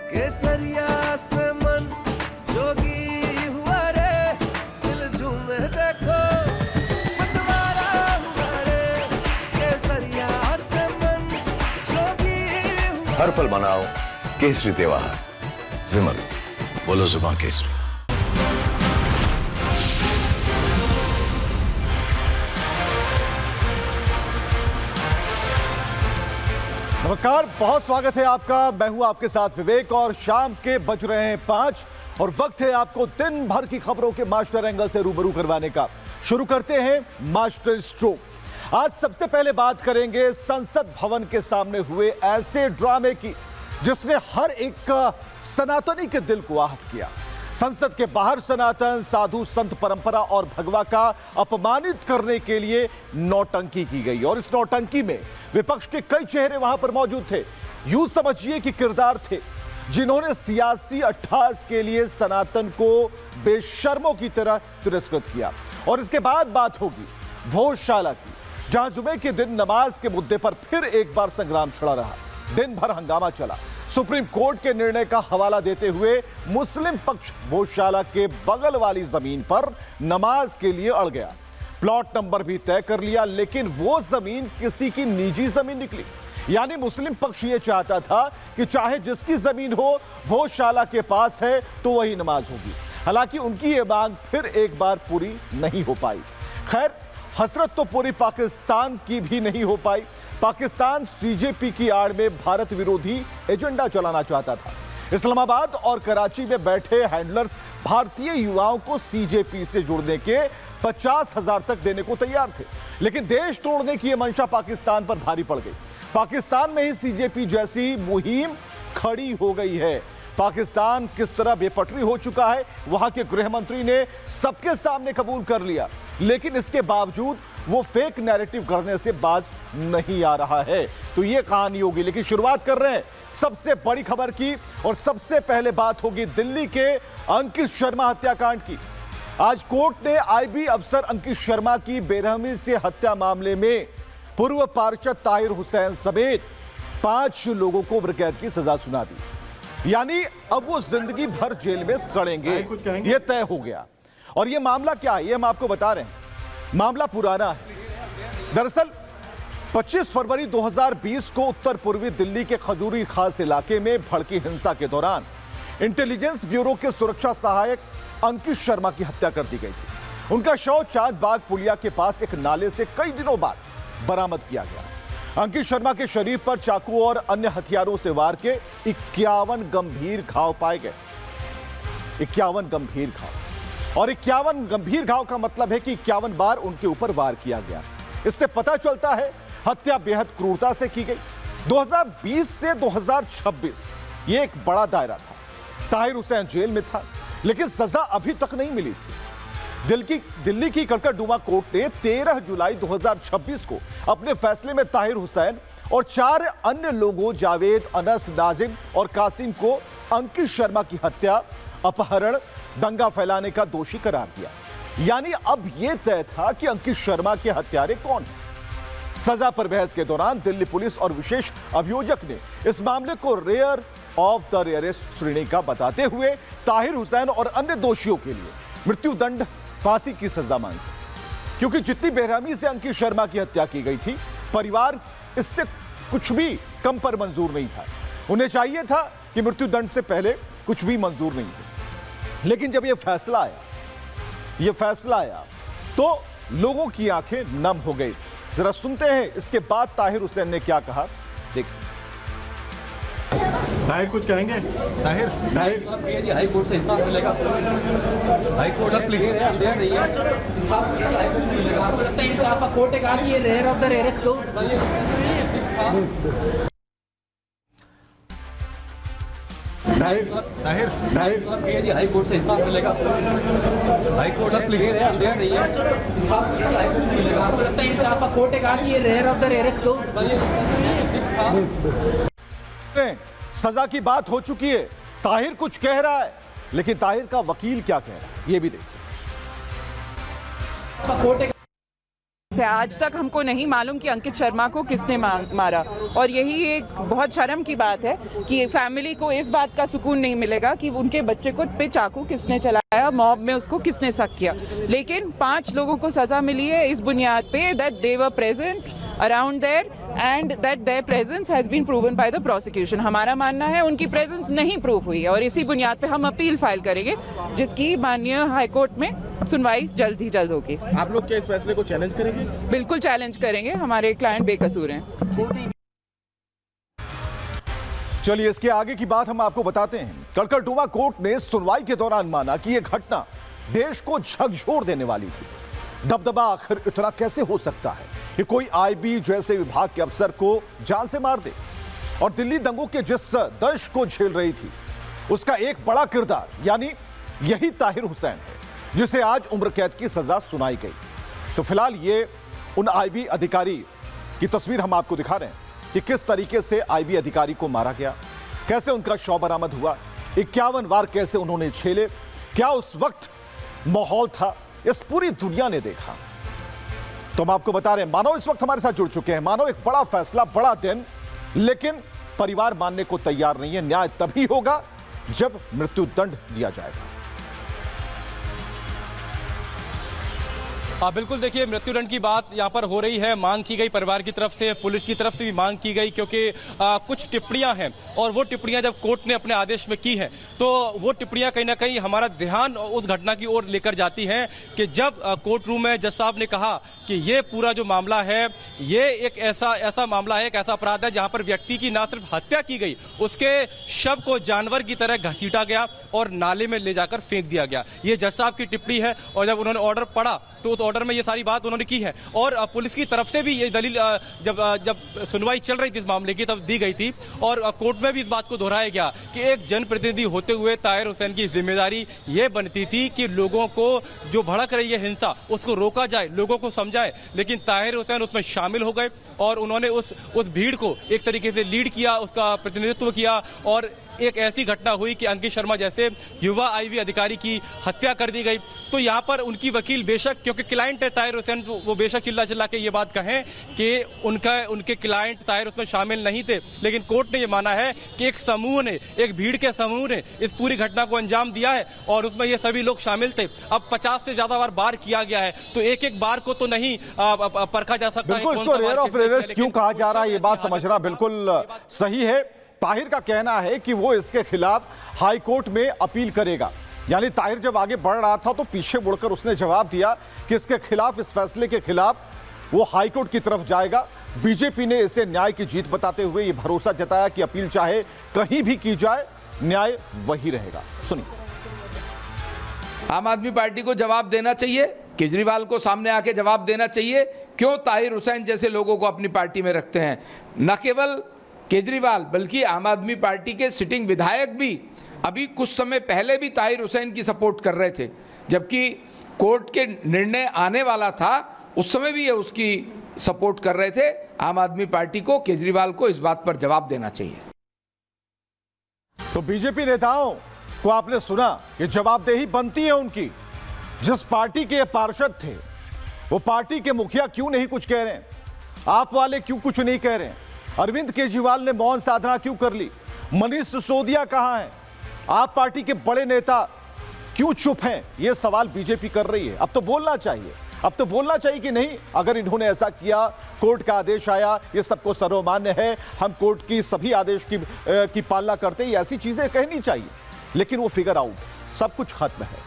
केसरिया से मन जोगी हुआ रे, दिल झूमे देखो मतवारा हुआ रे। केसरिया से मन जोगी हुआ। हर पल मनाओ केसरी त्योहार। विमल, बोलो जुबान केसरी। नमस्कार, बहुत स्वागत है आपका। मैं हूं आपके साथ विवेक और शाम के बज रहे हैं 5 और वक्त है आपको दिन भर की खबरों के मास्टर एंगल से रूबरू करवाने का। शुरू करते हैं मास्टर स्ट्रोक। आज सबसे पहले बात करेंगे संसद भवन के सामने हुए ऐसे ड्रामे की जिसने हर एक का सनातनी के दिल को आहत किया। संसद के बाहर सनातन, साधु, संत परंपरा और भगवा का अपमानित करने के लिए नौटंकी की गई और इस नौटंकी में विपक्ष के कई चेहरे वहां पर मौजूद थे। यूं समझिए कि किरदार थे जिन्होंने सियासी अट्ठास के लिए सनातन को बेशर्मों की तरह तिरस्कृत किया। और इसके बाद बात होगी भोजशाला की, जहां जुमे के दिन नमाज के मुद्दे पर फिर एक बार संग्राम छिड़ा रहा। दिन भर हंगामा चला। सुप्रीम कोर्ट के निर्णय का हवाला देते हुए मुस्लिम पक्ष भोजशाला के बगल वाली जमीन पर नमाज के लिए अड़ गया। प्लॉट नंबर भी तय कर लिया, लेकिन वो जमीन किसी की निजी जमीन निकली। यानी मुस्लिम पक्ष ये चाहता था कि चाहे जिसकी जमीन हो, भोजशाला के पास है तो वही नमाज होगी। हालांकि उनकी ये मांग फिर एक बार पूरी नहीं हो पाई। खैर, हसरत तो पूरी पाकिस्तान की भी नहीं हो पाई। पाकिस्तान सीजेपी की आड़ में भारत विरोधी एजेंडा चलाना चाहता था। इस्लामाबाद और कराची में बैठे हैंडलर्स भारतीय युवाओं को सीजेपी से जुड़ने के 50,000 तक देने को तैयार थे, लेकिन देश तोड़ने की यह मंशा पाकिस्तान पर भारी पड़ गई। पाकिस्तान में ही सीजेपी जैसी मुहिम खड़ी हो गई है। पाकिस्तान किस तरह बेपटरी हो चुका है, वहां के गृह मंत्री ने सबके सामने कबूल कर लिया, लेकिन इसके बावजूद वो फेक नैरेटिव करने से बाज नहीं आ रहा है। तो ये कहानी होगी, लेकिन शुरुआत कर रहे हैं सबसे बड़ी खबर की और सबसे पहले बात होगी दिल्ली के अंकित शर्मा हत्याकांड की। आज कोर्ट ने आईबी अफसर अंकित शर्मा की बेरहमी से हत्या मामले में पूर्व पार्षद ताहिर हुसैन समेत 5 लोगों को उम्र कैद की सजा सुना दी। यानी अब वो जिंदगी भर जेल में सड़ेंगे, ये तय हो गया। और ये मामला क्या है, ये हम आपको बता रहे हैं। मामला पुराना है। दरअसल 25 फरवरी 2020 को उत्तर पूर्वी दिल्ली के खजूरी खास इलाके में भड़की हिंसा के दौरान इंटेलिजेंस ब्यूरो के सुरक्षा सहायक अंकित शर्मा की हत्या कर दी गई थी। उनका शव चांद बाग पुलिया के पास एक नाले से कई दिनों बाद बरामद किया गया। अंकित शर्मा के शरीर पर चाकू और अन्य हथियारों से वार के 51 गंभीर घाव पाए गए। 51 गंभीर घाव, और 51 गंभीर घाव का मतलब है कि 51 बार उनके ऊपर वार किया गया। इससे पता चलता है हत्या बेहद क्रूरता से की गई। 2020 से 2026 ये एक बड़ा दायरा था। ताहिर हुसैन जेल में था, लेकिन सजा अभी तक नहीं मिली थी। दिल्ली की कड़कड़डूमा कोर्ट ने 13 जुलाई 2026 को अपने फैसले में ताहिर हुसैन और 4 अन्य लोगों जावेद, अनस, नाजिम और कासिम को अंकित शर्मा की हत्या, अपहरण, दंगा फैलाने का दोषी करार दिया। यानी अब यह तय था कि अंकित शर्मा के हत्यारे कौन हैं। सजा पर बहस के दौरान दिल्ली पुलिस और विशेष अभियोजक ने इस मामले को रेयर ऑफ द रेयरेस्ट श्रेणी का बताते हुए ताहिर हुसैन और अन्य दोषियों के लिए मृत्युदंड, फांसी की सजा मांगी, क्योंकि जितनी बेरहमी से अंकित शर्मा की हत्या की गई थी, परिवार इससे कुछ भी कम पर मंजूर नहीं था। उन्हें चाहिए था कि मृत्युदंड से पहले कुछ भी मंजूर नहीं हो। लेकिन जब यह फैसला आया तो लोगों की आंखें नम हो गई। जरा सुनते हैं इसके बाद ताहिर हुसैन ने क्या कहा, देखिए। ताहिर कुछ कहेंगे? ताहिर हाई कोर्ट से इंसाफ मिलेगा। हाई कोर्ट सर प्लीज दे रही है, इंसाफ मिलेगा। हाई कोर्ट से मिलेगा। आपको लगता है इंसाफ का कोर्ट का ये रेयर ऑफ द रेयरेस्ट लोग ताहिर हाई कोर्ट से इंसाफ मिलेगा। हाई कोर्ट सर प्लीज दे रही है, इंसाफ मिलेगा। हाई कोर्ट से मिलेगा। आपको लगता है इंसाफ का कोर्ट का ये रेयर ऑफ द रेयरेस्ट लोग सजा की बात हो चुकी है। ताहिर कुछ कह रहा है, लेकिन ताहिर का वकील क्या कह रहा है, ये भी देखिए। से। आज तक हमको नहीं मालूम कि अंकित शर्मा को किसने मारा, और यही एक बहुत शर्म की बात है कि फैमिली को इस बात का सुकून नहीं मिलेगा कि उनके बच्चे को पे चाकू किसने चलाया, मॉब में उसको किसने शक किया। लेकिन 5 लोगों को सजा मिली है इस बुनियाद पे that they were present around there and that their presence has been proven by the prosecution. हमारा मानना है उनकी प्रेजेंस नहीं प्रूव हुई है और इसी बुनियाद पे हम अपील फाइल करेंगे, जिसकी माननीय हाईकोर्ट में सुनवाई जल्द ही जल्द होगी। आप लोग क्या इस फैसले को चैलेंज करेंगे? बिल्कुल चैलेंज करेंगे, हमारे क्लाइंट बेकसूर हैं। चलिए इसके आगे की बात हम आपको बताते हैं। कड़कड़डुमा कोर्ट ने सुनवाई के दौरान माना कि यह घटना देश को झकझोर देने वाली थी। दबदबा आखिर इतना कैसे हो सकता है कि कोई आईबी जैसे विभाग के अफसर को जान से मार दे, और दिल्ली दंगों के जिस दर्श को झेल रही थी उसका एक बड़ा किरदार यानी यही ताहिर हुसैन है, जिसे आज उम्र कैद की सजा सुनाई गई। तो फिलहाल ये उन आईबी अधिकारी की तस्वीर हम आपको दिखा रहे हैं कि किस तरीके से आईबी अधिकारी को मारा गया, कैसे उनका शव बरामद हुआ, 51 वार कैसे उन्होंने झेले, क्या उस वक्त माहौल था, इस पूरी दुनिया ने देखा। तो हम आपको बता रहे हैं, मानो इस वक्त हमारे साथ जुड़ चुके हैं, मानो एक बड़ा फैसला, बड़ा दिन, लेकिन परिवार मानने को तैयार नहीं है। न्याय तभी होगा जब मृत्युदंड दिया जाएगा। बिल्कुल, देखिए मृत्युदंड की बात यहाँ पर हो रही है, मांग की गई परिवार की तरफ से, पुलिस की तरफ से भी मांग की गई, क्योंकि कुछ टिप्पणियां हैं और वो टिप्पणियां जब कोर्ट ने अपने आदेश में की हैं तो वो टिप्पणियां कहीं ना कहीं हमारा ध्यान उस घटना की ओर लेकर जाती हैं कि जब कोर्ट रूम में जज साहब ने कहा कि ये पूरा जो मामला है ये एक ऐसा मामला है, एक ऐसा अपराध है जहां पर व्यक्ति की ना सिर्फ हत्या की गई, उसके शव को जानवर की तरह घसीटा गया और नाले में ले जाकर फेंक दिया गया। ये जज साहब की टिप्पणी है और जब उन्होंने ऑर्डर पढ़ा तो उस ऑर्डर में ये सारी बात उन्होंने की है। और पुलिस की तरफ से भी ये दलील जब सुनवाई चल रही थी इस मामले की तब दी गई थी और कोर्ट में भी इस बात को दोहराया गया कि एक जनप्रतिनिधि होते हुए ताहिर हुसैन की जिम्मेदारी ये बनती थी कि लोगों को जो भड़क रही है हिंसा उसको रोका जाए, लोगों को समझाए। लेकिन ताहिर हुसैन उसमें शामिल हो गए और उन्होंने उस भीड़ को एक तरीके से लीड किया, उसका प्रतिनिधित्व किया और एक ऐसी घटना हुई कि अंकित शर्मा जैसे युवा आईबी अधिकारी की हत्या कर दी गई। तो यहाँ पर उनकी वकील बेशक, क्योंकि क्लाइंट है ताहिर हुसैन, वो बेशक चिल्ला चिल्ला के ये बात कहें कि उनके क्लाइंट ताहिर उसमें शामिल नहीं थे, लेकिन कोर्ट ने ये माना है कि एक समूह ने, एक भीड़ के समूह ने इस पूरी घटना को अंजाम दिया है और उसमें ये सभी लोग शामिल थे। अब 50 से ज्यादा बार किया गया है तो एक एक बार को तो नहीं परखा जा सकता। बिल्कुल, इसको रेयर ऑफ रेयरेस्ट क्यों कहा जा रहा है ये बात समझना बिल्कुल सही है। ताहिर का कहना है कि वो इसके खिलाफ हाई कोर्ट में अपील करेगा, यानी ताहिर जब आगे बढ़ रहा था तो पीछे मुड़कर उसने जवाब दिया कि इसके खिलाफ, इस फैसले के खिलाफ वो हाई कोर्ट की तरफ जाएगा। बीजेपी ने इसे न्याय की जीत बताते हुए ये भरोसा जताया कि अपील चाहे कहीं भी की जाए, न्याय वही रहेगा। सुनिए। आम आदमी पार्टी को जवाब देना चाहिए, केजरीवाल को सामने आके जवाब देना चाहिए क्यों ताहिर हुसैन जैसे लोगों को अपनी पार्टी में रखते हैं। न केवल केजरीवाल बल्कि आम आदमी पार्टी के सिटिंग विधायक भी अभी कुछ समय पहले भी ताहिर हुसैन की सपोर्ट कर रहे थे, जबकि कोर्ट के निर्णय आने वाला था उस समय भी ये उसकी सपोर्ट कर रहे थे। आम आदमी पार्टी को, केजरीवाल को इस बात पर जवाब देना चाहिए। तो बीजेपी नेताओं को आपने सुना कि जवाबदेही बनती है उनकी। जिस पार्टी के पार्षद थे वो पार्टी के मुखिया क्यों नहीं कुछ कह रहे हैं, आप वाले क्यों कुछ नहीं कह रहे हैं, अरविंद केजरीवाल ने मौन साधना क्यों कर ली, मनीष सिसोदिया कहां हैं, आप पार्टी के बड़े नेता क्यों चुप हैं, यह सवाल बीजेपी कर रही है। अब तो बोलना चाहिए, अब तो बोलना चाहिए कि नहीं, अगर इन्होंने ऐसा किया, कोर्ट का आदेश आया, ये सबको सर्वमान्य है, हम कोर्ट की सभी आदेश की पालना करते हैं, ऐसी चीजें कहनी चाहिए। लेकिन वो फिगर आउट, सब कुछ खत्म है।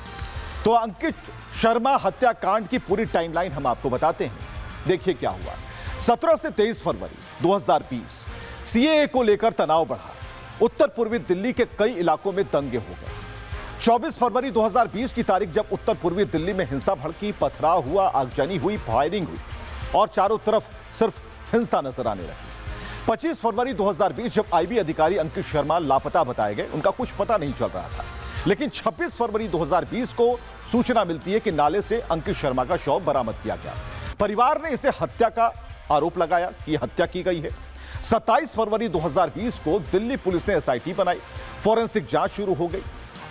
तो अंकित शर्मा हत्याकांड की पूरी टाइमलाइन हम आपको बताते हैं। देखिए क्या हुआ। 17 से 23 फरवरी 2020 सीएए को लेकर तनाव बढ़ा। उत्तर पूर्वी दिल्ली के कई इलाकों में दंगे हो गए। 24 फरवरी 2020 की तारीख जब उत्तर पूर्वी दिल्ली में हिंसा भड़की, पथराव हुआ, आगजनी हुई, फायरिंग हुई और चारों तरफ सिर्फ हिंसा नजर आने लगी। 25 फरवरी 2020 जब आईबी अधिकारी अंकित शर्मा लापता बताए गए, उनका कुछ पता नहीं चल रहा था। लेकिन 26 फरवरी 2020 को सूचना मिलती है कि नाले से अंकित शर्मा का शव बरामद किया गया। परिवार ने इसे हत्या का आरोप लगाया कि हत्या की गई है। 27 फरवरी 2020 को दिल्ली पुलिस ने एसआईटी बनाई, फॉरेंसिक जांच शुरू हो गई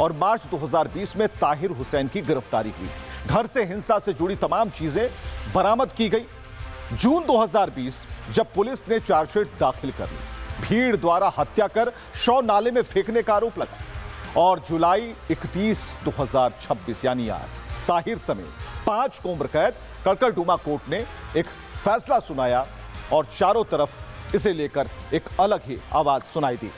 और मार्च 2020 में ताहिर हुसैन की गिरफ्तारी हुई। घर से हिंसा से जुड़ी तमाम चीजें बरामद की गई जून 2020 जब पुलिस ने चार्जशीट दाखिल कर ली, भीड़ द्वारा हत्या कर शव नाले में फेंकने का आरोप लगा और जुलाई 31, 2026 यानी आज ताहिर समेत 5 को उम्र कैद कड़कड़डूमा कोर्ट ने एक फैसला सुनाया और चारों तरफ इसे लेकर एक अलग ही आवाज सुनाई दी।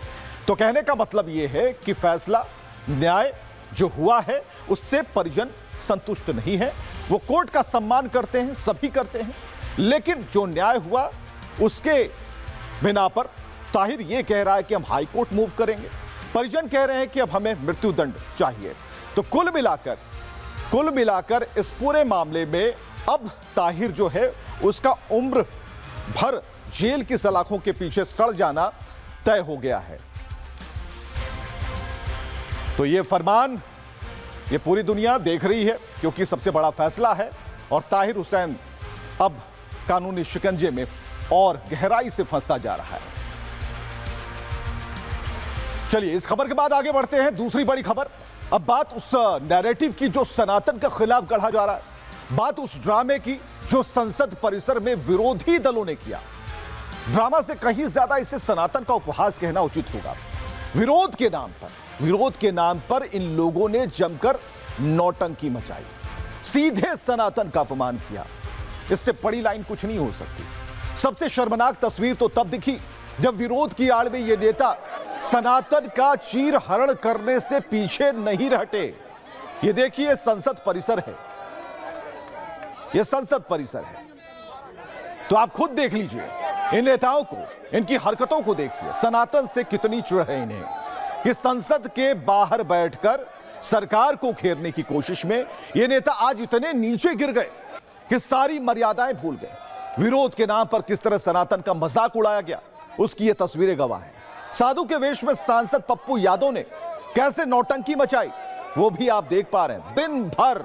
तो कहने का मतलब यह है कि फैसला, न्याय जो हुआ है उससे परिजन संतुष्ट नहीं है। वो कोर्ट का सम्मान करते हैं, सभी करते हैं, लेकिन जो न्याय हुआ उसके बिना पर ताहिर यह कह रहा है कि हम हाई कोर्ट मूव करेंगे। परिजन कह रहे हैं कि अब हमें मृत्युदंड चाहिए। तो कुल मिलाकर इस पूरे मामले में अब ताहिर जो है उसका उम्र भर जेल की सलाखों के पीछे सड़ जाना तय हो गया है। तो ये फरमान ये पूरी दुनिया देख रही है क्योंकि सबसे बड़ा फैसला है और ताहिर हुसैन अब कानूनी शिकंजे में और गहराई से फंसता जा रहा है। चलिए इस खबर के बाद आगे बढ़ते हैं। दूसरी बड़ी खबर, अब बात उस नैरेटिव की जो सनातन के खिलाफ गढ़ा जा रहा है, बात उस ड्रामे की जो संसद परिसर में विरोधी दलों ने किया। ड्रामा से कहीं ज्यादा इसे सनातन का उपहास कहना उचित होगा। विरोध के नाम पर इन लोगों ने जमकर नौटंकी मचाई, सीधे सनातन का अपमान किया। इससे बड़ी लाइन कुछ नहीं हो सकती। सबसे शर्मनाक तस्वीर तो तब दिखी जब विरोध की आड़ में ये नेता सनातन का चीरहरण करने से पीछे नहीं हटे। ये देखिए संसद परिसर है, ये संसद परिसर है। तो आप खुद देख लीजिए इन नेताओं को, इनकी हरकतों को देखिए, सनातन से कितनी चिढ़ है इन्हें कि संसद के बाहर बैठकर सरकार को घेरने की कोशिश में ये नेता आज इतने नीचे गिर गए कि सारी मर्यादाएं भूल गए। विरोध के नाम पर किस तरह सनातन का मजाक उड़ाया गया उसकी ये तस्वीरें गवाह हैं। साधु के वेश में सांसद पप्पू यादव ने कैसे नौटंकी मचाई वो भी आप देख पा रहे हैं। दिन भर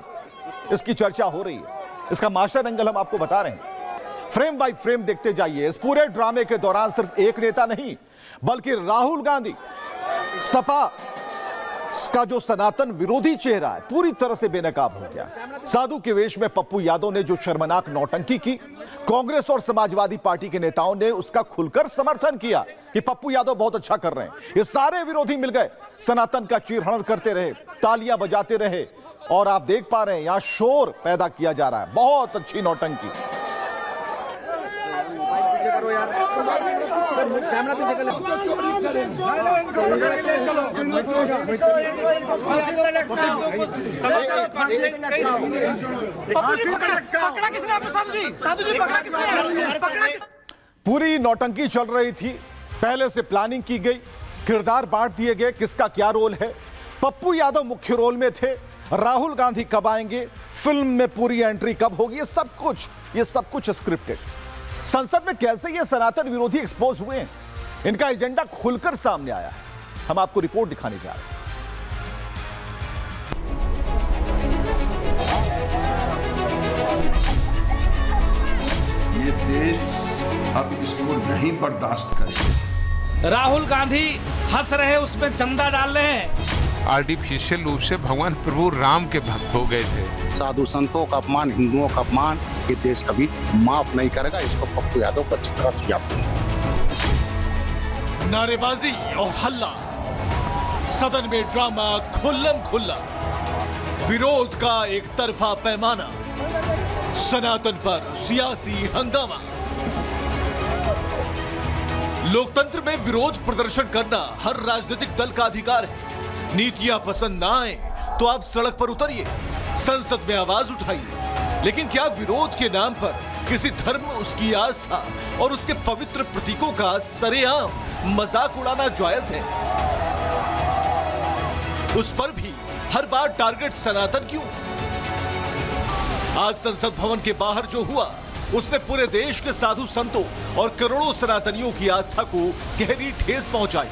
इसकी चर्चा हो रही है, इसका मास्टर एंगल हम आपको बता रहे हैं। फ्रेम बाय फ्रेम देखते जाइए। इस पूरे ड्रामे के दौरान सिर्फ एक नेता नहीं बल्कि राहुल गांधी, सपा का जो सनातन विरोधी चेहरा है पूरी तरह से बेनकाब हो गया। साधु के वेश में पप्पू यादव ने जो शर्मनाक नौटंकी की, कांग्रेस और समाजवादी पार्टी के नेताओं ने उसका खुलकर समर्थन किया कि पप्पू यादव बहुत अच्छा कर रहे हैं। ये सारे विरोधी मिल गए, सनातन का चीरहरण करते रहे, तालियां बजाते रहे और आप देख पा रहे हैं यहां शोर पैदा किया जा रहा है। बहुत अच्छी नौटंकी। पूरी नौटंकी चल रही थी, पहले से प्लानिंग की गई, किरदार बांट दिए गए, किसका क्या रोल है। पप्पू यादव मुख्य रोल में थे, राहुल गांधी कब आएंगे, फिल्म में पूरी एंट्री कब होगी, ये सब कुछ स्क्रिप्टेड। संसद में कैसे ये सनातन विरोधी एक्सपोज हुए हैं, इनका एजेंडा खुलकर सामने आया है। हम आपको रिपोर्ट दिखाने जा रहे हैं। ये देश अब इसको नहीं बर्दाश्त करेगा। राहुल गांधी हंस रहे, उसमें चंदा डाल रहे हैं। आर्टिफिशियल रूप से भगवान प्रभु राम के भक्त हो गए थे। साधु संतों का अपमान, हिंदुओं का अपमान ये देश कभी माफ नहीं करेगा। इसको पप्पू यादव को अच्छी तरह से याद करें। नारेबाजी और हल्ला, सदन में ड्रामा खुल्लम खुल्ला, विरोध का एक तरफा पैमाना, सनातन पर सियासी हंगामा। लोकतंत्र में विरोध प्रदर्शन करना हर राजनीतिक दल का अधिकार है। नीतियां पसंद ना आए तो आप सड़क पर उतरिए, संसद में आवाज उठाइए, लेकिन क्या विरोध के नाम पर किसी धर्म, उसकी आस्था और उसके पवित्र प्रतीकों का सरेआम मजाक उड़ाना जायज है? उस पर भी हर बार टारगेट सनातन क्यों? आज संसद भवन के बाहर जो हुआ उसने पूरे देश के साधु संतों और करोड़ों सनातनियों की आस्था को गहरी ठेस पहुंचाई।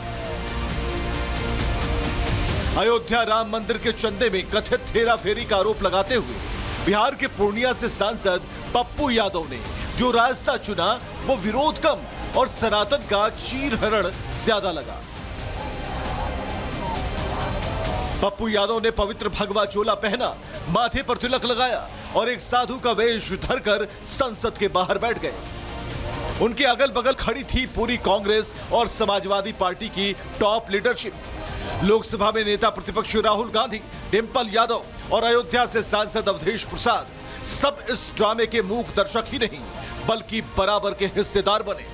अयोध्या राम मंदिर के चंदे में कथित हेराफेरी का आरोप लगाते हुए बिहार के पूर्णिया से सांसद पप्पू यादव ने जो रास्ता चुना वो विरोध कम और सनातन का चीरहरण ज्यादा लगा। पप्पू यादव ने पवित्र भगवा चोला पहना, माथे पर तिलक लगाया और एक साधु का वेश धरकर संसद के बाहर बैठ गए। उनके अगल बगल खड़ी थी पूरी कांग्रेस और समाजवादी पार्टी की टॉप लीडरशिप। लोकसभा में नेता प्रतिपक्ष राहुल गांधी, डिंपल यादव और अयोध्या से सांसद अवधेश प्रसाद सब इस ड्रामे के मूक दर्शक ही नहीं बल्कि बराबर के हिस्सेदार बने।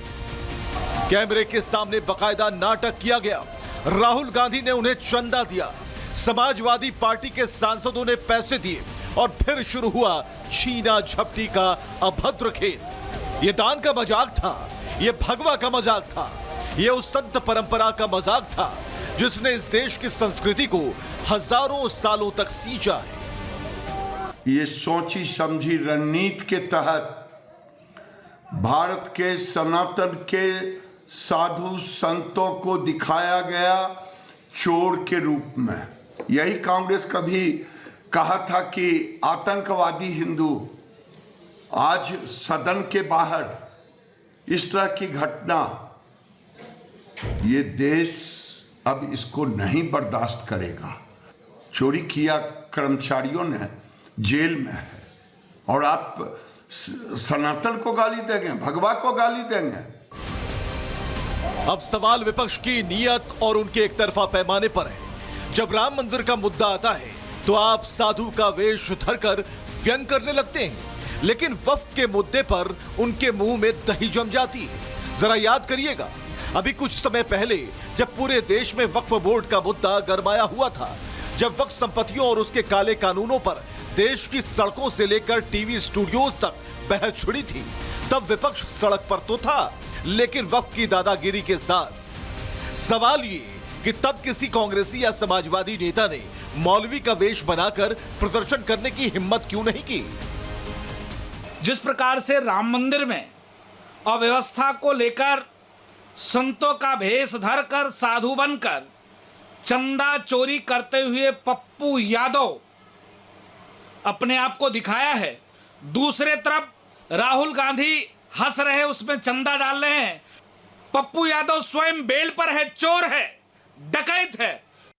कैमरे के सामने बकायदा नाटक किया गया। राहुल गांधी ने उन्हें चंदा दिया, समाजवादी पार्टी के सांसदों ने पैसे दिए और फिर शुरू हुआ छीना झपटी का अभद्र खेल। ये दान का मजाक था, ये भगवा का मजाक था, ये उस संत परंपरा का मजाक था जिसने इस देश की संस्कृति को हजारों सालों तक सींचा है। ये सोची समझी रणनीति के तहत भारत के सनातन के साधु संतों को दिखाया गया चोर के रूप में। यही कांग्रेस कभी कहा था कि आतंकवादी हिंदू, आज सदन के बाहर इस तरह की घटना, ये देश अब इसको नहीं बर्दाश्त करेगा। चोरी किया कर्मचारियों ने जेल में है और आप सनातन को गाली देंगे, भगवा को गाली देंगे। अब सवाल विपक्ष की नीयत और उनके एक तरफा पैमाने पर है। जब राम मंदिर का मुद्दा आता है तो आप साधु का वेश धरकर व्यंग करने लगते हैं, लेकिन वक्फ के मुद्दे पर उनके मुंह में दही जम जाती है। जरा याद करिएगा, अभी कुछ समय पहले जब पूरे देश में वक्फ बोर्ड का मुद्दा गरमाया हुआ था, जब वक्फ संपत्तियों और उसके काले कानूनों पर देश की सड़कों से लेकर टीवी स्टूडियोज तक बहस छिड़ी थी, तब विपक्ष सड़क पर तो था, लेकिन वक्फ की दादागिरी के साथ। सवाल ये कि तब किसी कांग्रेसी या समाजवादी नेता ने मौलवी का वेश बनाकर प्रदर्शन करने की हिम्मत क्यों नहीं की? जिस प्रकार से राम मंदिर में अव्यवस्था को लेकर संतों का भेष धरकर साधु बनकर चंदा चोरी करते हुए पप्पू यादव अपने आप को दिखाया है, दूसरे तरफ राहुल गांधी हंस रहे, उसमें चंदा डाल रहे हैं। पप्पू यादव स्वयं बेल पर है, चोर है, डकैत है।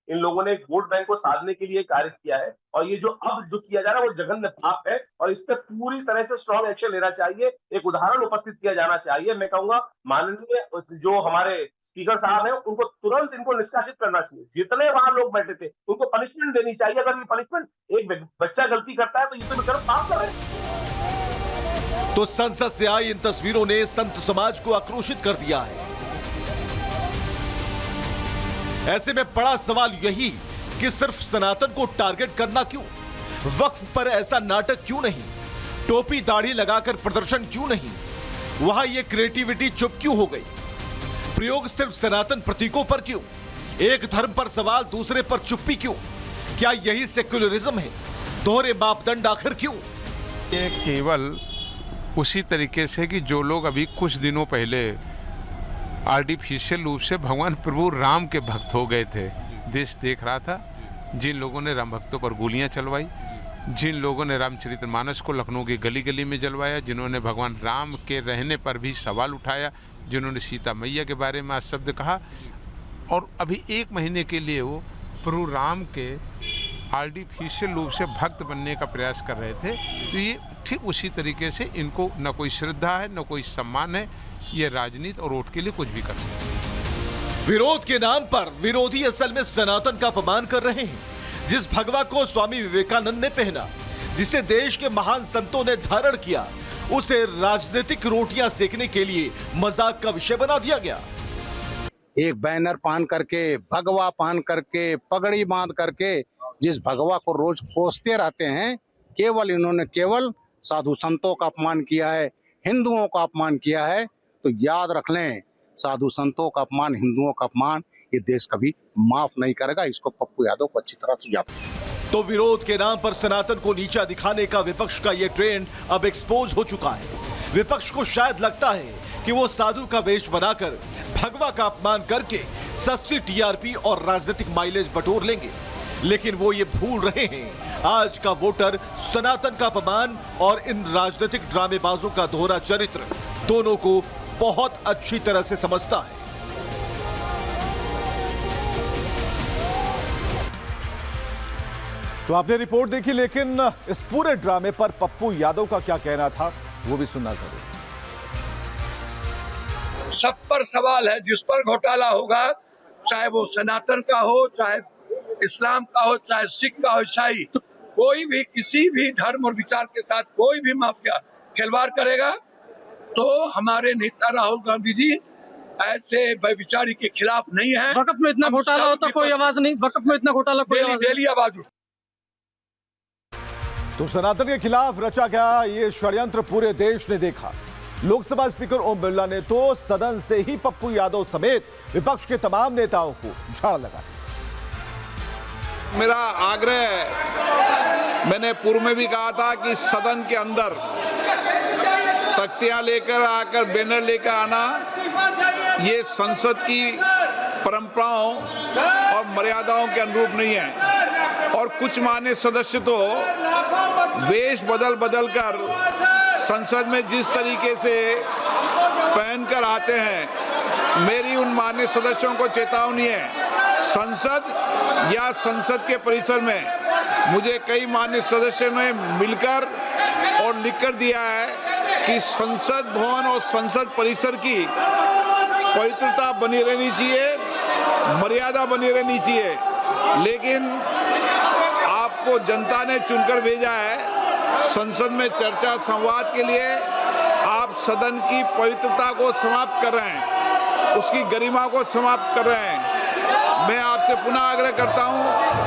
इन लोगों ने वोट बैंक को साधने के लिए कार्य किया है और ये जो अब जो किया जा रहा है वो जघन्य पाप है और इस पर पूरी तरह से स्ट्रॉन्ग एक्शन लेना चाहिए। एक उदाहरण उपस्थित किया जाना चाहिए। मैं कहूंगा माननीय जो हमारे स्पीकर साहब हैं उनको तुरंत इनको निष्कासित करना चाहिए। जितने वहां लोग बैठे थे उनको पनिशमेंट देनी चाहिए। अगर ये पनिशमेंट, एक बच्चा गलती करता है तो ये तो बेचारा पाप कर रहे हैं। तो संसद से आई इन तस्वीरों ने संत समाज को आक्रोशित कर दिया है। ऐसे में बड़ा सवाल यही कि सिर्फ सनातन को टारगेट करना क्यों? वक्फ पर ऐसा नाटक क्यों नहीं? टोपी दाढ़ी लगाकर प्रदर्शन क्यों नहीं? वहां ये क्रिएटिविटी चुप क्यों हो गई? प्रयोग सिर्फ सनातन प्रतीकों पर क्यों? एक धर्म पर सवाल, दूसरे पर चुप्पी क्यों? क्या यही सेक्युलरिज्म है? दोहरे मापदंड आखिर क्यों? ये केवल उसी तरीके से कि जो लोग अभी कुछ दिनों पहले आर्टिफिशियल रूप से भगवान प्रभु राम के भक्त हो गए थे, देश देख रहा था। जिन लोगों ने राम भक्तों पर गोलियां चलवाई, जिन लोगों ने रामचरितमानस को लखनऊ की गली गली में जलवाया, जिन्होंने भगवान राम के रहने पर भी सवाल उठाया, जिन्होंने सीता मैया के बारे में आज शब्द कहा, और अभी 1 महीने के लिए वो प्रभु राम के आर्टिफिशियल रूप से भक्त बनने का प्रयास कर रहे थे। तो ये ठीक उसी तरीके से इनको न कोई श्रद्धा है, न कोई सम्मान है। ये राजनीति और वोट के लिए कुछ भी कर सकते हैं। विरोध के नाम पर विरोधी असल में सनातन का अपमान कर रहे हैं। जिस भगवा को स्वामी विवेकानंद ने पहना, जिसे देश के महान संतों ने धारण किया, उसे राजनीतिक रोटियां सेकने के लिए मजाक का विषय बना दिया गया। एक बैनर पान करके, भगवा पान करके, पगड़ी बांध करके जिस भगवा को रोज कोसते रहते हैं, केवल इन्होंने केवल साधु संतों का अपमान किया है, हिंदुओं का अपमान किया है। तो याद रख लें, साधु संतों का अपमान, हिंदुओं का अपमान ये देश कभी माफ नहीं करेगा। इसको पप्पू यादव को अच्छी तरह से याद रखें। तो विरोध के नाम पर सनातन को नीचा दिखाने का विपक्ष का ये ट्रेंड अब एक्सपोज हो चुका है। विपक्ष को शायद लगता है कि वो साधु का वेश बनाकर भगवा का अपमान करके सस्ती टीआरपी और राजनीतिक माइलेज बटोर लेंगे, लेकिन वो ये भूल रहे हैं आज का वोटर सनातन का अपमान और इन राजनीतिक ड्रामेबाजों का दोहरा चरित्र दोनों को बहुत अच्छी तरह से समझता है। तो तो आपने रिपोर्ट देखी, लेकिन इस पूरे ड्रामे पर पप्पू यादव का क्या कहना था वो भी सुनना जरूरी। सब पर सवाल है, जिस पर घोटाला होगा, चाहे वो सनातन का हो, चाहे इस्लाम का हो, चाहे सिख का हो, ईसाई, कोई भी किसी भी धर्म और विचार के साथ कोई भी माफिया खिलवाड़ करेगा तो हमारे नेता राहुल गांधी जी ऐसे व्यभिचारी के खिलाफ नहीं है। वक्फ में इतना घोटाला होता कोई आवाज नहीं, वक्फ में इतना घोटाला कोई आवाज डेली आवाज उठती। तो सनातन के खिलाफ रचा गया ये षड्यंत्र पूरे देश ने देखा। लोकसभा स्पीकर ओम बिरला ने तो सदन से ही पप्पू यादव समेत विपक्ष के तमाम नेताओं को झाड़ लगा दी। मेरा आग्रह है, मैंने पूर्व में भी कहा था कि सदन के अंदर तख्तियां लेकर आकर बैनर लेकर आना ये संसद की परंपराओं और मर्यादाओं के अनुरूप नहीं है। और कुछ मान्य सदस्य तो वेश बदल बदल कर संसद में जिस तरीके से पहनकर आते हैं, मेरी उन मान्य सदस्यों को चेतावनी है, संसद या संसद के परिसर में मुझे कई मान्य सदस्यों ने मिलकर और लिखकर दिया है कि संसद भवन और संसद परिसर की पवित्रता बनी रहनी चाहिए, मर्यादा बनी रहनी चाहिए। लेकिन आपको जनता ने चुनकर भेजा है संसद में चर्चा संवाद के लिए, आप सदन की पवित्रता को समाप्त कर रहे हैं, उसकी गरिमा को समाप्त कर रहे हैं। मैं आपसे पुनः आग्रह करता हूं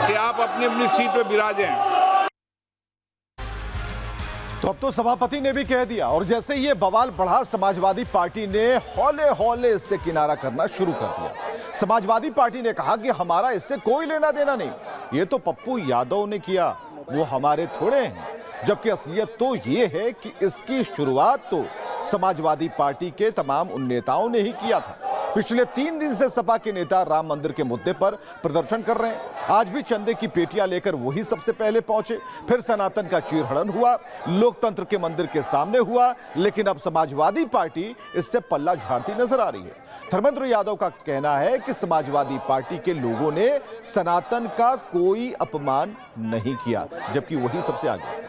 कि आप अपनी अपनी सीट पर विराजें। तो अब तो सभापति ने भी कह दिया, और जैसे ही ये बवाल बढ़ा, समाजवादी पार्टी ने हौले हौले इससे किनारा करना शुरू कर दिया। समाजवादी पार्टी ने कहा कि हमारा इससे कोई लेना देना नहीं, ये तो पप्पू यादव ने किया, वो हमारे थोड़े हैं। जबकि असलियत तो ये है कि इसकी शुरुआत तो समाजवादी पार्टी के तमाम उन नेताओं ने ही किया था। पिछले 3 दिन से सपा के नेता राम मंदिर के मुद्दे पर प्रदर्शन कर रहे हैं। आज भी चंदे की पेटियां लेकर वही सबसे पहले पहुंचे। फिर सनातन का चीरहरण हुआ, लोकतंत्र के मंदिर के सामने हुआ, लेकिन अब समाजवादी पार्टी इससे पल्ला झाड़ती नजर आ रही है। धर्मेंद्र यादव का कहना है कि समाजवादी पार्टी के लोगों ने सनातन का कोई अपमान नहीं किया, जबकि वही सबसे आगे।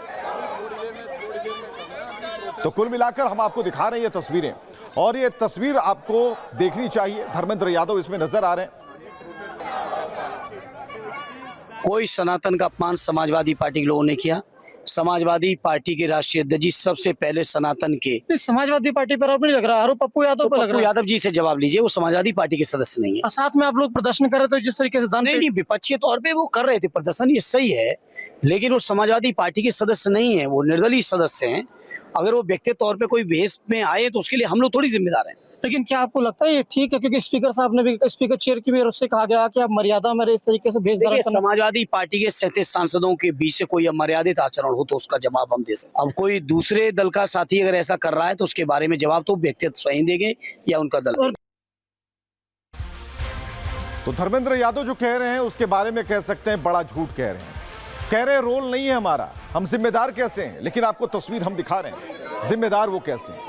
तो कुल मिलाकर हम आपको दिखा रहे हैं ये तस्वीरें, और ये तस्वीर आपको देखनी चाहिए। धर्मेंद्र यादव इसमें नजर आ रहे हैं। कोई सनातन का अपमान समाजवादी पार्टी के लोगों ने किया। समाजवादी पार्टी के राष्ट्रीय अध्यक्ष जी सबसे पहले सनातन के समाजवादी पार्टी पर आरोप नहीं लग रहा, आरोप पप्पू यादव पर लग रहा है। पप्पू यादव जी से जवाब लीजिए, वो समाजवादी पार्टी के सदस्य नहीं है। साथ में आप लोग प्रदर्शन कर रहे थे जिस तरीके से नहीं, विपक्ष के तौर पे वो कर रहे थे प्रदर्शन, ये सही है, लेकिन वो समाजवादी पार्टी के सदस्य नहीं है, वो निर्दलीय सदस्य हैं। अगर वो व्यक्तिगत तौर पे कोई भेष में आए तो उसके लिए हम लोग थोड़ी जिम्मेदार हैं। लेकिन क्या आपको लगता है ये ठीक है? क्योंकि स्पीकर साहब ने भी, स्पीकर चेयर की भी ओर से कहा गया कि आप मर्यादा में इस तरीके से भेज देखिए, समाजवादी पार्टी के 37 सांसदों के बीच से कोई अमर्यादित आचरण हो तो उसका जवाब हम दे सकते। अब कोई दूसरे दल का साथी अगर ऐसा कर रहा है तो उसके बारे में जवाब तो व्यक्तिगत स्वयं देंगे या उनका दल। तो धर्मेंद्र यादव जो कह रहे हैं उसके बारे में कह सकते हैं बड़ा झूठ कह रहे हैं। कह रहे हैं रोल नहीं है हमारा, हम जिम्मेदार कैसे हैं, लेकिन आपको तस्वीर हम दिखा रहे हैं जिम्मेदार वो कैसे हैं।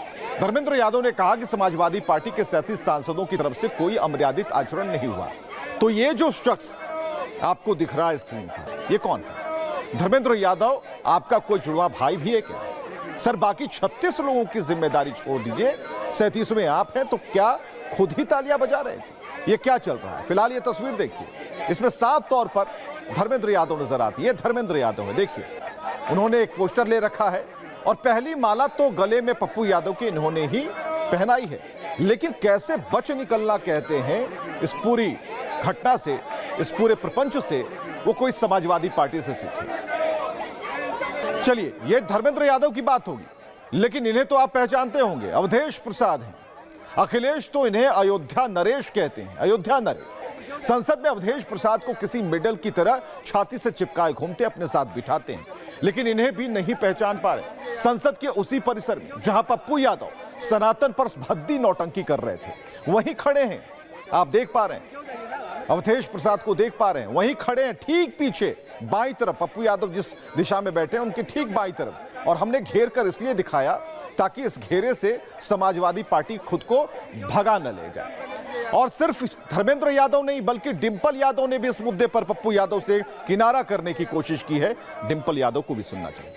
धर्मेंद्र यादव ने कहा कि समाजवादी पार्टी के 37 सांसदों की तरफ से कोई अमर्यादित आचरण नहीं हुआ। तो ये जो शख्स आपको दिख रहा है स्क्रीन पर, ये कौन है? धर्मेंद्र यादव आपका कोई जुड़वा भाई भी है क्या? सर, बाकी 36 लोगों की जिम्मेदारी छोड़ दीजिए, 37वें आप हैं, तो क्या खुद ही तालियां बजा रहे थे? ये क्या चल रहा है? फिलहाल ये तस्वीर देखिए, इसमें साफ तौर पर धर्मेंद्र यादव नजर आती है। धर्मेंद्र यादव है, देखिए, उन्होंने एक पोस्टर ले रखा है और पहली माला तो गले में पप्पू यादव के इन्होंने ही पहनाई है। लेकिन कैसे बच निकलना कहते हैं इस पूरी घटना से, इस पूरे प्रपंच से, वो कोई समाजवादी पार्टी से सीखे। चलिए, ये धर्मेंद्र यादव की बात होगी, लेकिन इन्हें तो आप पहचानते होंगे, अवधेश प्रसाद हैं। अखिलेश तो इन्हें अयोध्या नरेश कहते हैं, अयोध्या नरेश। संसद में अवधेश प्रसाद को किसी मेडल की तरह छाती से चिपकाए घूमते, अपने साथ बिठाते हैं, लेकिन इन्हें भी नहीं पहचान पा रहे। संसद के उसी परिसर में जहां पप्पू यादव सनातन पर भद्दी नौटंकी कर रहे थे, वहीं खड़े हैं, आप देख पा रहे हैं, अवधेश प्रसाद को देख पा रहे हैं, वहीं खड़े हैं ठीक पीछे बाईं तरफ, पप्पू यादव जिस दिशा में बैठे हैं उनके ठीक बाईं तरफ। और हमने घेर कर इसलिए दिखाया ताकि इस घेरे से समाजवादी पार्टी खुद को भगा न ले जाए। और सिर्फ धर्मेंद्र यादव नहीं बल्कि डिंपल यादव ने भी इस मुद्दे पर पप्पू यादव से किनारा करने की कोशिश की है। डिंपल यादव को भी सुनना चाहिए।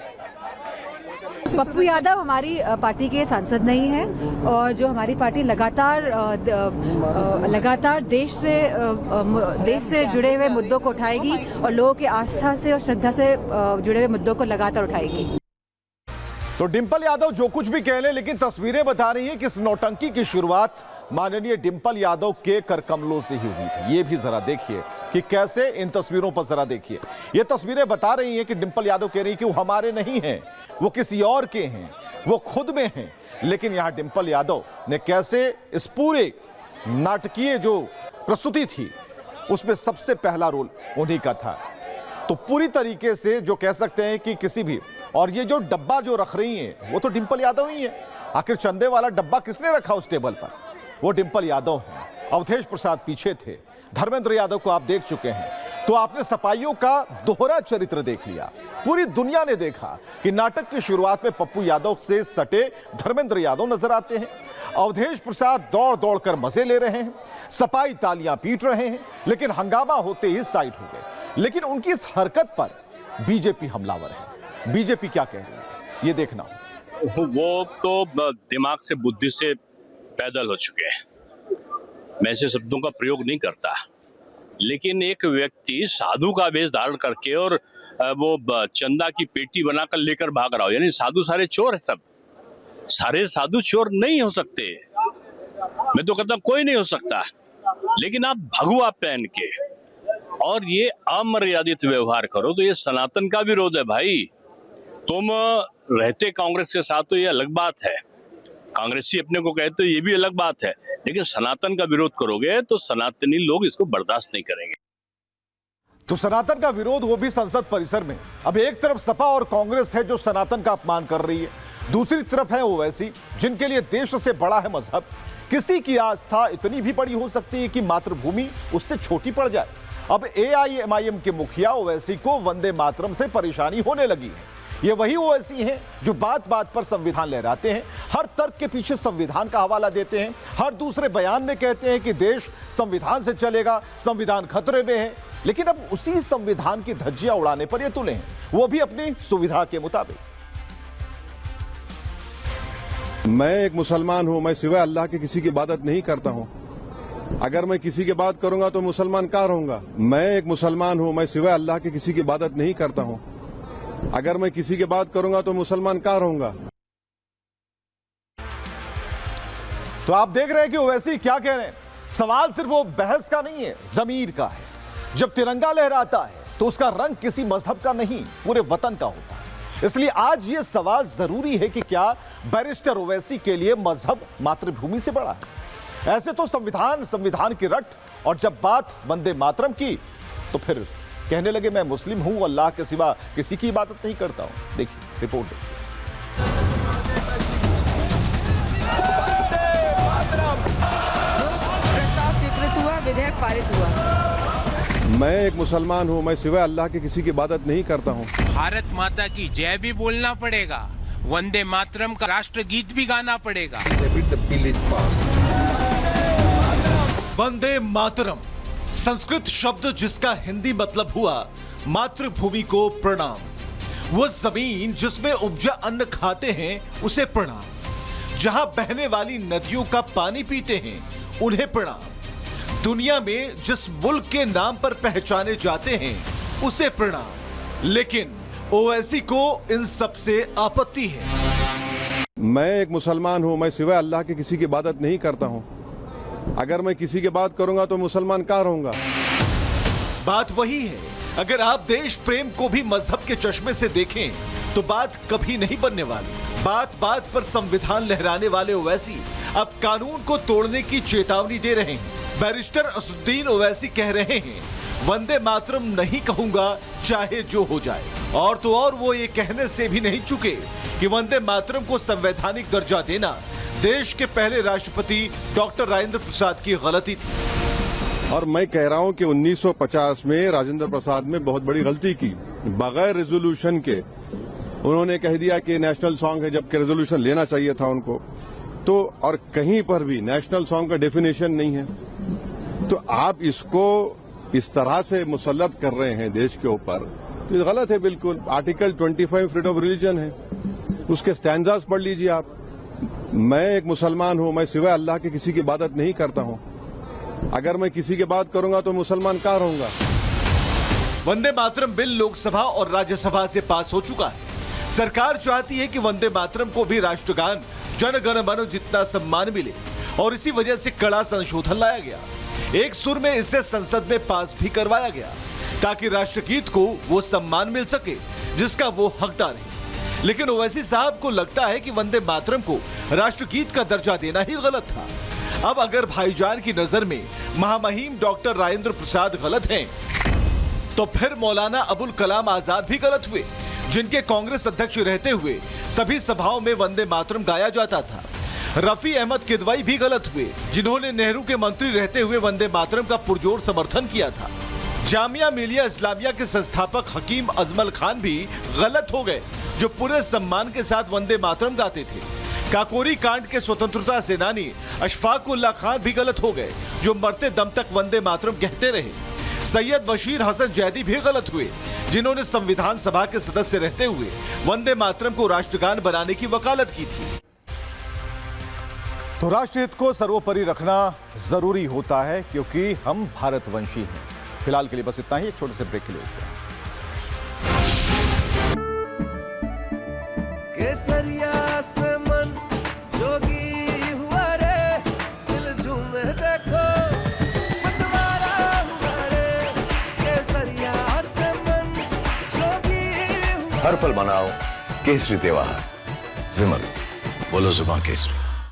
पप्पू यादव हमारी पार्टी के सांसद नहीं है और जो हमारी पार्टी लगातार देश से जुड़े हुए मुद्दों को उठाएगी और लोगों की आस्था से और श्रद्धा से जुड़े हुए मुद्दों को लगातार उठाएगी। तो डिंपल यादव जो कुछ भी कह ले, लेकिन तस्वीरें बता रही हैं कि इस नौटंकी की शुरुआत माननीय डिंपल यादव के करकमलों से ही हुई थी। ये भी जरा देखिए कि कैसे, इन तस्वीरों पर जरा देखिए। ये तस्वीरें बता रही हैं कि डिंपल यादव कह रही कि वो हमारे नहीं हैं, वो किसी और के हैं, वो खुद में हैं। लेकिन यहां डिंपल यादव ने कैसे इस पूरे नाटकीय जो प्रस्तुति थी उसमें सबसे पहला रोल उन्हीं का था। तो पूरी तरीके से जो कह सकते हैं कि किसी भी, और ये जो डब्बा जो रख रही हैं वो तो डिंपल यादव ही है। आखिर चंदे वाला डब्बा किसने रखा उस टेबल पर? वो डिंपल यादव हैं। अवधेश प्रसाद पीछे थे, धर्मेंद्र यादव को आप देख चुके हैं। तो आपने सपाइयों का दोहरा चरित्र देख लिया। पूरी दुनिया ने देखा कि नाटक की शुरुआत में पप्पू यादव से सटे धर्मेंद्र यादव नजर आते हैं। अवधेश प्रसाद दौड़ दौड़ कर मजे ले रहे हैं, सपाई तालियां पीट रहे हैं, लेकिन हंगामा होते ही साइड हो गए। लेकिन उनकी इस हरकत पर बीजेपी हमलावर है। बीजेपी क्या कह रही है ये देखना। वो तो दिमाग से, बुद्धि से पैदल हो चुके हैं। मैं ऐसे शब्दों का प्रयोग नहीं करता, लेकिन एक व्यक्ति साधु का वेश धारण करके और वो चंदा की पेटी बनाकर लेकर भाग रहा हो, यानी साधु सारे चोर है। सब सारे साधु चोर नहीं हो सकते। मैं तो कहता कोई नहीं हो सकता, लेकिन आप भगवा पहन के और ये अमर्यादित व्यवहार करो तो ये सनातन का विरोध है भाई। तुम रहते कांग्रेस के साथ तो ये अलग बात है, कांग्रेसी अपने को कहते ये भी अलग बात है, लेकिन सनातन का विरोध करोगे तो सनातनी लोग इसको बर्दाश्त नहीं करेंगे। तो सनातन का विरोध वो भी संसद परिसर में। अब एक तरफ सपा और कांग्रेस है जो सनातन का अपमान कर रही है, दूसरी तरफ है ओवैसी जिनके लिए देश से बड़ा है मजहब। किसी की आस्था इतनी भी बड़ी हो सकती है कि मातृभूमि उससे छोटी पड़ जाए। अब एआईएमआईएम के मुखिया ओवैसी को वंदे मातरम से परेशानी होने लगी है। ये वही ओवैसी हैं जो बात बात पर संविधान लहराते हैं, हर तर्क के पीछे संविधान का हवाला देते हैं, हर दूसरे बयान में कहते हैं कि देश संविधान से चलेगा, संविधान खतरे में है। लेकिन अब उसी संविधान की धज्जियां उड़ाने पर ये तुले हैं, वो भी अपनी सुविधा के मुताबिक। मैं एक मुसलमान हूं, मैं सिवाय अल्लाह के किसी की इबादत नहीं करता हूं। अगर मैं किसी की बात करूंगा तो मुसलमान कहाँ रहूंगा। मैं एक मुसलमान हूं, मैं सिवाय अल्लाह के किसी की इबादत नहीं करता हूं। अगर मैं किसी की बात करूंगा तो मुसलमान कहाँ रहूंगा। तो आप देख रहे हैं कि ओवैसी क्या कह रहे हैं। सवाल सिर्फ वो बहस का नहीं है, जमीर का है। जब तिरंगा लहराता है तो उसका रंग किसी मजहब का नहीं, पूरे वतन का होता है। इसलिए आज ये सवाल जरूरी है कि क्या बैरिस्टर ओवैसी के लिए मजहब मातृभूमि से बड़ा है? ऐसे तो संविधान की रट, और जब बात वंदे मातरम की तो फिर कहने लगे मैं मुस्लिम हूं, अल्लाह के सिवा किसी की इबादत नहीं करता हूं। देखिए रिपोर्ट देखिए। प्रस्ताव स्वीकृत हुआ, विधेयक पारित हुआ। मैं एक मुसलमान हूं, मैं सिवाय अल्लाह के किसी की इबादत नहीं करता हूं। भारत माता की जय भी बोलना पड़ेगा, वंदे मातरम का राष्ट्रगीत भी गाना पड़ेगा। वंदे मातरम संस्कृत शब्द जिसका हिंदी मतलब हुआ मातृभूमि को प्रणाम। वो जमीन जिसमें उपजा अन्न खाते हैं उसे प्रणाम। जहां बहने वाली नदियों का पानी पीते हैं उन्हें प्रणाम। दुनिया में जिस मुल्क के नाम पर पहचाने जाते हैं उसे प्रणाम। लेकिन ओवैसी को इन सब से आपत्ति है। मैं एक मुसलमान हूं, मैं सिवाय अल्लाह के किसी की इबादत नहीं करता हूं। अगर मैं किसी की बात करूंगा तो मुसलमान कहाँ रहूंगा। बात वही है, अगर आप देश प्रेम को भी मजहब के चश्मे से देखें तो बात कभी नहीं बनने वाली। बात बात पर संविधान लहराने वाले ओवैसी अब कानून को तोड़ने की चेतावनी दे रहे हैं। बैरिस्टर असदुद्दीन ओवैसी कह रहे हैं वंदे मातरम नहीं कहूंगा चाहे जो हो जाए। और तो और वो ये कहने से भी नहीं चुके कि वंदे मातरम को संवैधानिक दर्जा देना देश के पहले राष्ट्रपति डॉक्टर राजेंद्र प्रसाद की गलती थी। और मैं कह रहा हूं कि 1950 में राजेंद्र प्रसाद ने बहुत बड़ी गलती की। बगैर रेजोल्यूशन के उन्होंने कह दिया कि नेशनल सॉन्ग है, जबकि रेजोल्यूशन लेना चाहिए था उनको। तो और कहीं पर भी नेशनल सॉन्ग का डेफिनेशन नहीं है, तो आप इसको इस तरह से मुसल्लत कर रहे हैं देश के ऊपर, तो ये गलत है बिल्कुल। आर्टिकल 25 फ्रीडम ऑफ रिलीजन है, उसके स्टैंजास पढ़ लीजिए आप। मैं एक मुसलमान हूं, मैं सिवाय अल्लाह के किसी की इबादत नहीं करता हूं। अगर मैं किसी की बात करूंगा तो मुसलमान कहाँ रहूंगा। वंदे मातरम बिल लोकसभा और राज्यसभा से पास हो चुका है। सरकार चाहती है कि वंदे मातरम को भी राष्ट्रगान जन गण मन जितना सम्मान मिले और इसी वजह से कड़ा संशोधन लाया गया। एक सुर में इसे संसद में पास भी करवाया गया ताकि राष्ट्रगीत को वो सम्मान मिल सके जिसका वो हकदार है। लेकिन ओवैसी साहब को लगता है कि वंदे मातरम को राष्ट्रगीत का दर्जा देना ही गलत था। अब अगर भाईजान की नजर में महामहिम डॉक्टर राजेंद्र प्रसाद गलत हैं, तो फिर मौलाना अबुल कलाम आजाद भी गलत हुए, जिनके कांग्रेस अध्यक्ष रहते हुए सभी सभाओं में वंदे मातरम गाया जाता था। रफी अहमद किदवाई भी गलत हुए, जिन्होंने नेहरू के मंत्री रहते हुए वंदे मातरम का पुरजोर समर्थन किया था। जामिया मिलिया इस्लामिया के संस्थापक हकीम अजमल खान भी गलत हो गए, जो पूरे सम्मान के साथ वंदे मातरम गाते थे। काकोरी कांड के स्वतंत्रता सेनानी अशफाक उल्लाह खान भी गलत हो गए, जो मरते दम तक वंदे मातरम कहते रहे। सैयद बशीर हसन जैदी भी गलत हुए, जिन्होंने संविधान सभा के सदस्य रहते हुए वंदे मातरम को राष्ट्रगान बनाने की वकालत की थी। तो राष्ट्रहित को सर्वोपरि रखना जरूरी होता है, क्योंकि हम भारतवंशी हैं। फिलहाल के लिए बस इतना ही, एक छोटे से ब्रेक के लिए होता है। केसरिया से मन जोगी हुआ रे, दिल झूमे देखो मतवारा हुआ रे, केसरिया से मन जोगी हुआ। हर पल मनाओ केसरी त्योहार। विमल, बोलो जुबान केसरी।